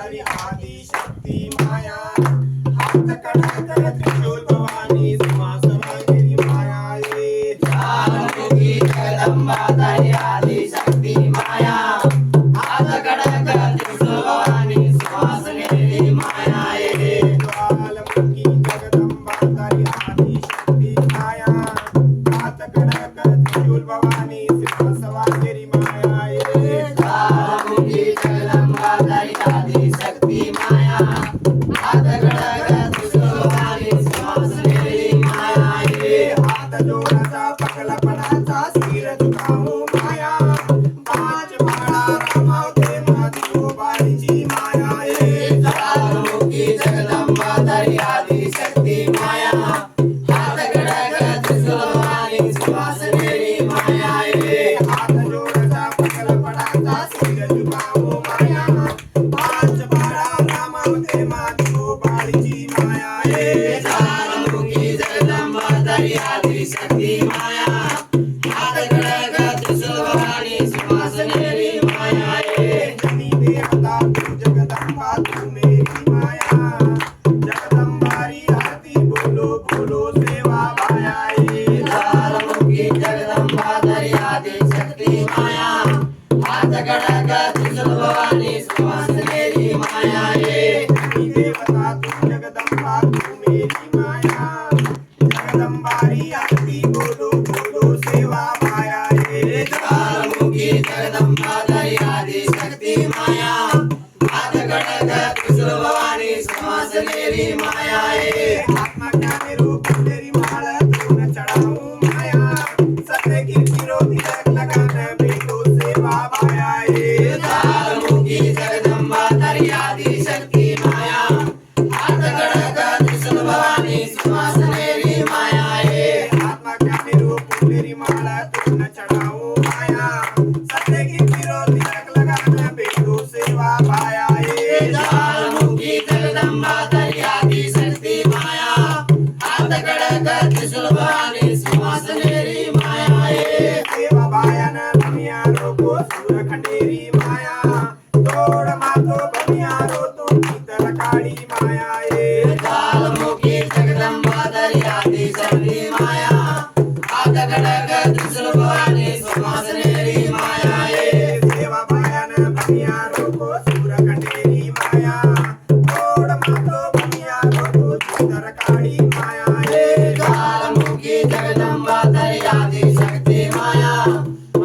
तरी आदि शक्ती माया हात कडक त्रिशूल भवानी सिंहासनागिरी माया ये ज्वालामुखी जगदंबा तरी आदि शक्ती माया हात कडक त्रिशूल भवानी सिंहासनागिरी माया ये ज्वालामुखी जगदंबा तरी आदि शक्ती माया हात कडक त्रिशूल भवानी सिंहासनागिरी माया ये ज्वालामुखी जगदंबा तरी आदि शक्ती माया हात कडक त्रिशूल भवानी सिंहासनागिरी माया ये हात जोडाचा पगला पडाचा सिर झुकावू माया पाच माळा रमावते माझी गोबाळीची माया ये ज्वालामुखी जगदंबा तरी आदि शक्ती माया हात कडक त्रिशूल भवानी सिंहासनागिरी माया ये हात जोडाचा पगला पडाचा सिर झुकावू माया पाच माळा रमावते माझी गोबाळीची माया ये ज्वालामुखी जगदंबा तरी आदि शक्ती माया हात कडक त्रिशूल भवानी सिंहासनागिरी माया ये जनी देवता तू जगदंबा तू मेरी माया जगदंबारी आरती बोलो बोलो सेवा माया ये ज्वालामुखी जगदंबा तरी आदि शक्ती माया हात कडक त्रिशूल भवानी सिंहासनागिरी माया ये जनी देवता तू जगदंबा तू मेरी माया जगदंबारी आरती बोलो बोलो सेवा माया ये ज्वालामुखी जगदंबा तरी आदि शक्ती माया हात कडक त्रिशूल भवानी सिंहासनागिरी माया ये आत्मज्ञानी रूप तेरी माळ तून चढाऊ माया सत्य कीर्ती रोधी लगान बेटो सेवा माया ये ज्वालामुखी जगदंबा तरी आदि शक्ती माया हात कडक त्रिशूल भवानी सिंहासनागिरी माया ये आत्मज्ञानी रूप तेरी माळ तून चढाऊ माया सत्य कीर्ती रोधी लगान बेटो सेवा माया ये ज्वालामुखी जगदंबा तरी आदि शक्ती माया हात कडक त्रिशूल भवानी सिंहासनागिरी माया ये सेवा बायान बनिया रोको सूर खंडेरी माया तोड मातो बनिया रोतो भीतर काळी माया ये ज्वालामुखी जगदंबा तरी आदि शक्ती माया हात कडक त्रिशूल भवानी सिंहासनागिरी माया ये सेवा बायान बनिया रोको सूर खंडेरी माया तोड मातो बनिया रोतो भीतर काळी माया ये ज्वालामुखी जगदंबा तरी आदि शक्ती माया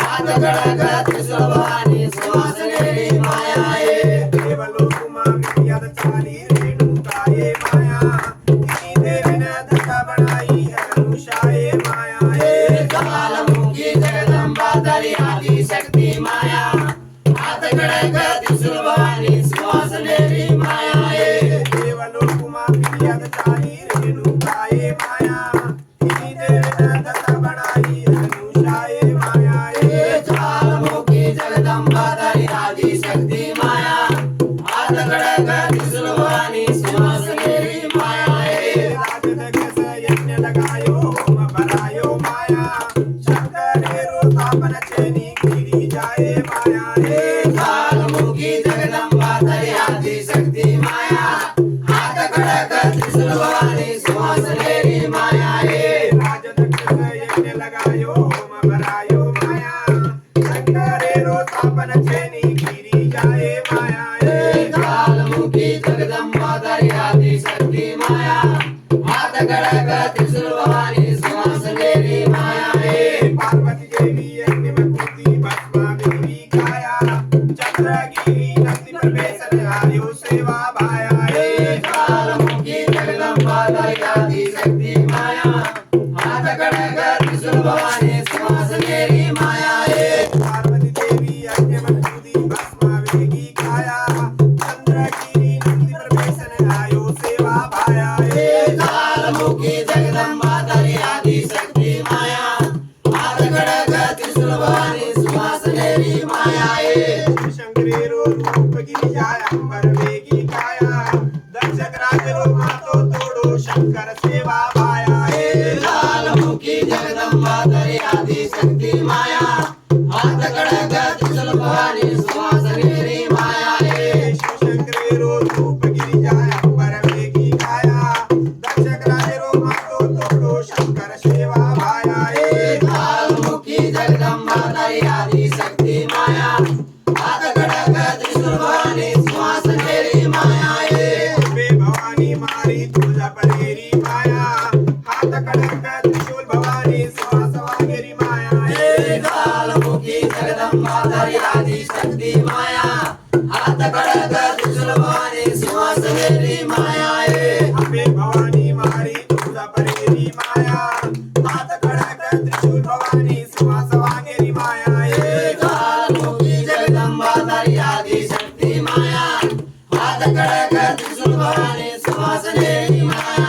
हात कडक त्रिशूल भवानी सिंहासनागिरी माया ये देवलोकुमा विद्याद चाली रेणुकाये माया तिनी देवीन धक्का बनाई अनुषाये माया ये ज्वालामुखी जगदंबा तरी आदि शक्ती माया हात कडक त्रिशूल भवानी सिंहासनागिरी माया ये देवलोकुमा विद्याद चाली रेणुकाये माया तिनी देवीन धक्का बनाई अनुषाये माया ये ज्वालामुखी जगदंबा तरी आदि शक्ती माया हात कडक त्रिशूल भवानी सिंहासनागिरी माया ये राजदग्गस यज्ञ लगायो होम भरायो माया शंकरे स्थापन चेनी गिरी जाए माया ये ज्वालामुखी जगदंबा तरी आदि शक्ती माया हात कडक त्रिशूल भवानी सिंहासनागिरी माया ये राजदग्गस यज्ञ लगायो होम भरायो माया शंकरे स्थापन चेनी गिरी जाए माया ये ज्वालामुखी जगदंबा तरी आदि शक्ती माया हात कडक त्रिशूल भवानी सिंहासनागिरी माया ये पार्वती देवी यज्ञ में कूदी भस्मा देवी काया चंद्रगिरी नंदी प्रवेशन आयो सेवा भाया ये ज्वालामुखी जगदंबा तरी आदि शक्ती माया हात कडक त्रिशूल भवानी सिंहासनागिरी माया ये पार्वती देवी यज्ञ में कूदी भस्मा वेगी काया चंद्रगिरी नंदी प्रवेशन आयो सेवा भाया ये ज्वालामुखी जगदंबा तरी आदि शक्ती माया हात कडक त्रिशूल भवानी सिंहासनागिरी माया ये शंकरेरो रूप गिरिजाय अंबर वेगी काया दक्षक राजरो मातो तोडो शंकर सेवा भाया ये ज्वालामुखी जगदंबा तरी आदि शक्ती माया हात कडक त्रिशूल भवानी सिंहासनागिरी माया ये शिवशंकरे राजे रो धूप गिरिजा अंबर वेगी काया दक्षक राजे रो मातो तोडो शंकर सेवा भाया कालमुखी जगदंबा तारी आदि शक्ती माया हात कडक त्रिशूल भवानी सिंहासनेरी माया बे भवानी मारी तुझा परेरी माया हात कडक त्रिशूल भवानी श्वास वागेरी माया कालमुखी जगदंबा तारी आदि शक्ती माया हात कडक त्रिशूल भवानी सिंहासनेरी माया बे भवानी मारी तुझा परेरी माया हात कडक त्रिशूल भवानी श्वास वागेरी माया कालमुखी जगदंबा तारी आदि शक्ती माया हात कडक त्रिशूल भवानी सिंहासनेरी माया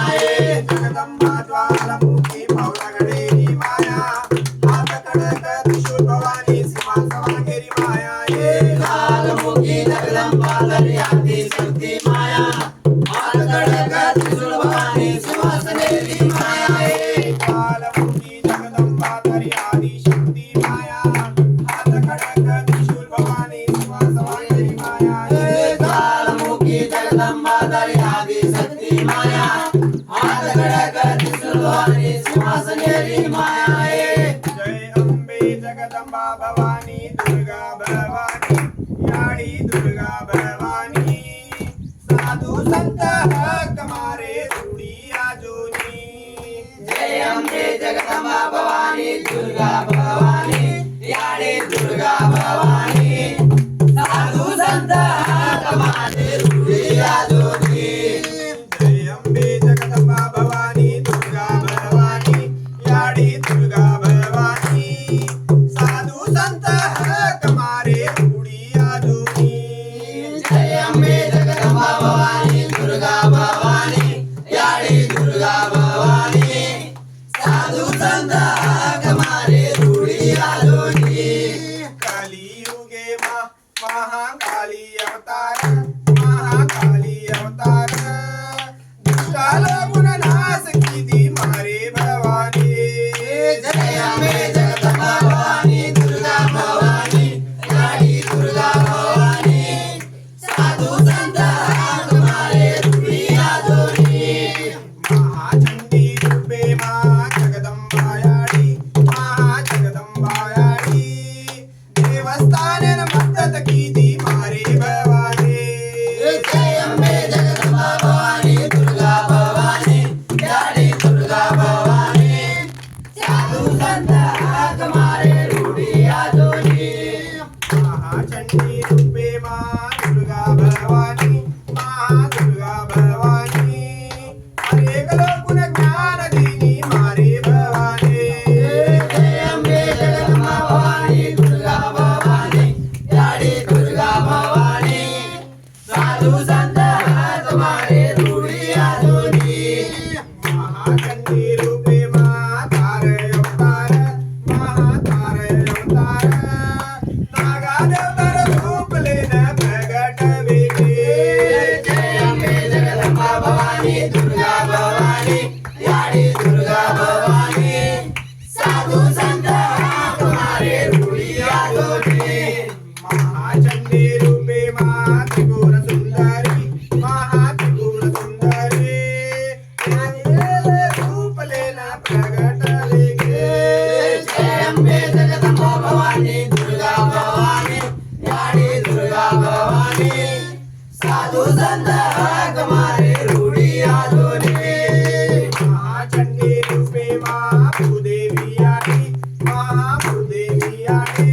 जगदंबा ज्वालामुखी पावलागडेरी माया हात कडक त्रिशूल भवानी श्वास वागेरी माया कालमुखी जगदंबा तारी आदि शक्ती माया हात कडक त्रिशूल भवानी सिंहासनेरी माया कालमुखी जगदंबा तरी आदि शक्ती माया हात कडक त्रिशूल भवानी श्वास वागेरी माया कालमुखी जगदंबा तारी आदि शक्ती माया हात कडक त्रिशूल भवानी सिंहासनेरी माया जय अंबे जगदंबा भवानी दुर्गा भवानी याडी दुर्गा भवानी साधू संत हक मारे रूढी आजोनी जय अंबे जगदंबा भवानी दुर्गा भवानी याडी दुर्गा भवानी साधू संत कमाले रूढी आजोनी जय अंबे जगदंबा भवानी दुर्गा भवानी याडी दुर्गा भवानी साधू संत हक मारे रूढी आजोनी जय अंबे जगदंबा भवानी दुर्गा भवानी याडी दुर्गा भवानी साधू संत कमाले रूढी आजोनी कलियुगे महाकाली अवतार महाकाली अवतार दुष्टाला गुणनाश कीदी मारे भवानी जय अंबे जगदंबा भवानी दुर्गा भवानी याडी दुर्गा भवानी साधू संत कमाले रूढी आजोनी महाचंडी रूपे मा जगदंबा याडी महाजगदंबा याडी देवस्थान मदत कीदी मारे भवानी जय अंबे जगदंबा भवानी दुर्गा भवानी याडी दुर्गा भवानी साधू संत कमाले रूढी आजोनी महाचंडी रूपे मा दुर्गा भवानी महादुर्गा भवानी अनेक लोकुन ज्ञान दिनी मारे भवानी जय अंबे जगदंबा भवानी दुर्गा भवानी याडी दुर्गा भवानी साधू संत कमाले रूढी आजोनी महाचंडी रूपे मा तारे अवतार महातारे अवतार नागादेवतर रूप लेन प्रगट वेगे जय अंबे जगदंबा भवानी दुर्गा भवानी याडी दुर्गा भवानी साधू संत कमाले रूढी आजोनी महाचंडी रूपे मा त्रिपुर सुंदरी महात्रिपुर सुंदरी रूप लेना प्रगट वेगे जय अंबे जगदंबा भवानी दुर्गा भवानी याडी दुर्गा भवानी साधू संत कमाले रूढी आजोनी महाचंडी रूपे मा भूदेवी याडी महाभूदेवी याडी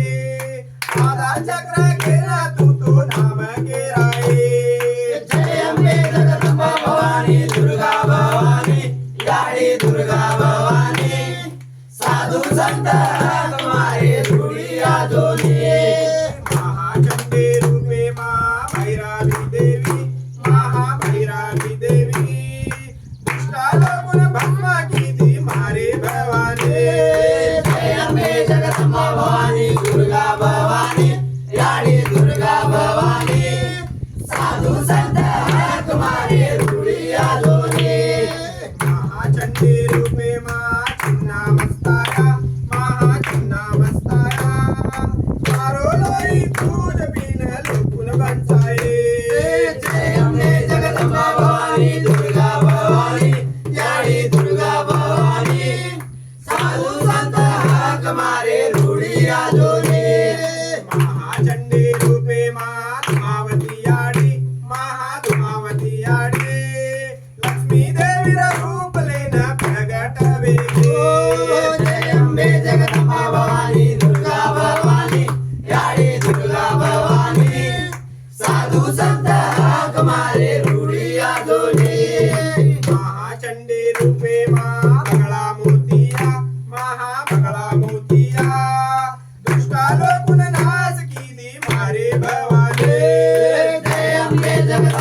आधार चक्र घेरा तू नाम घेराए जय अंबे जगदंबा भवानी दुर्गा भवानी याडी दुर्गा भवानी साधू संत कमाले रूढी आजोनी महाचंडी रूपे मा भैरावी देवी महाभैरावी देवी दुष्टाला गुण भस्मा कीदी मारे भवानी जय अंबे जगदंबा भवानी दुर्गा भवानी याडी दुर्गा भवानी साधू संत कमाले रूढी आजोनी महाचंडी रूपे मा चिन्ना मस्ताका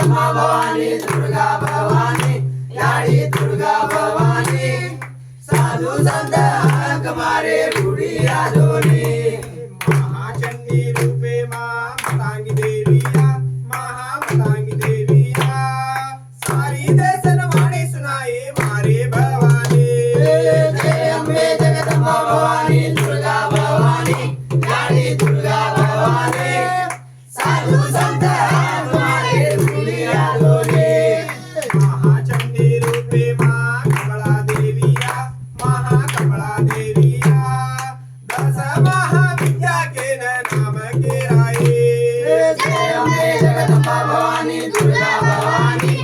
जगदम्बा भवानी दुर्गा भवानी लाडी दुर्गा भवानी साधू संत हाक मारे रूढी आधोनी महाचंडी रूपे मां मतांगी देविया महामतांगी देविया सारी देसन वाणी सुनाई मारे भवानी जय अम्बे जगदम्बा भवानी दुर्गा भवानी लाडी दुर्गा भवानी साधू संत हाक मारे रूढी आधोनी महाचंडी रूपे मां कमला देविया महाकमला देविया दस महाविद्या के नाम के राये जय अम्बे जगदम्बा भवानी दुर्गा भवानी